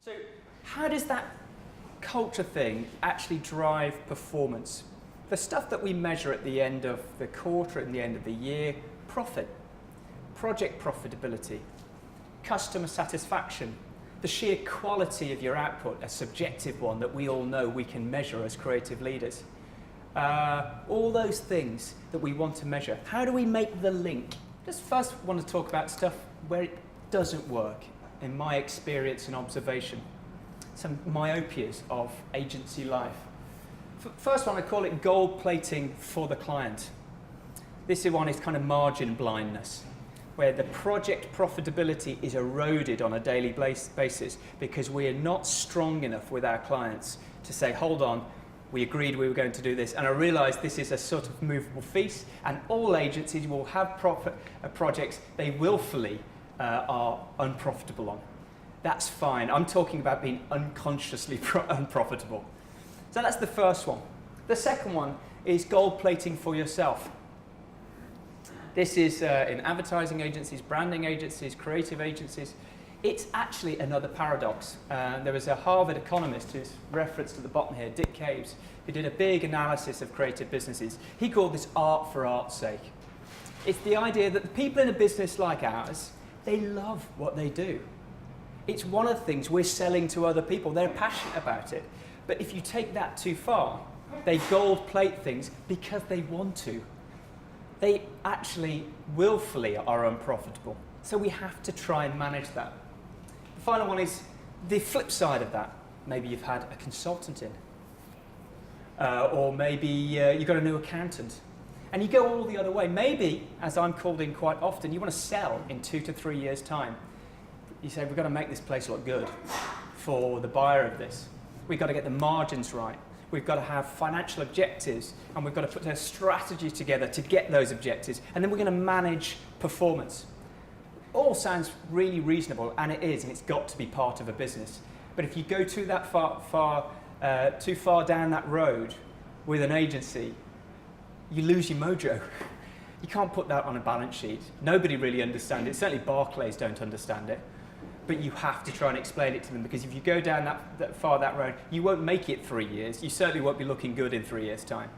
So how does that culture thing actually drive performance? The stuff that we measure at the end of the quarter, at the end of the year: profit, project profitability, customer satisfaction, the sheer quality of your output, a subjective one that we all know we can measure as creative leaders. All those things that we want to measure. How do we make the link? Just first want to talk about stuff where it doesn't work, in my experience and observation. Some myopias of agency life. First one, I call it gold plating for the client. This one is kind of margin blindness, where the project profitability is eroded on a daily basis because we are not strong enough with our clients to say, hold on, we agreed we were going to do this, and I realise this is a sort of movable feast, and all agencies will have projects they willfully are unprofitable on. That's fine. I'm talking about being unconsciously unprofitable. So that's the first one. The second one is gold plating for yourself. This is in advertising agencies, branding agencies, creative agencies. It's actually another paradox. There was a Harvard economist who's referenced at the bottom here, Dick Caves, who did a big analysis of creative businesses. He called this art for art's sake. It's the idea that the people in a business like ours, they love what they do. It's one of the things we're selling to other people. They're passionate about it. But if you take that too far, they gold plate things because they want to. They actually willfully are unprofitable. So we have to try and manage that. The final one is the flip side of that. Maybe you've had a consultant in, or maybe you've got a new accountant, and you go all the other way. Maybe, as I'm called in quite often, you want to sell in 2 to 3 years' time. You say, we've got to make this place look good for the buyer of this. We've got to get the margins right. We've got to have financial objectives, and we've got to put a strategy together to get those objectives, and then we're going to manage performance. All sounds really reasonable, and it is, and it's got to be part of a business. But if you go too far down that road with an agency, you lose your mojo. You can't put that on a balance sheet. Nobody really understands it. Certainly Barclays don't understand it. But you have to try and explain it to them, because if you go down that far that road, you won't make it 3 years. You certainly won't be looking good in 3 years' time.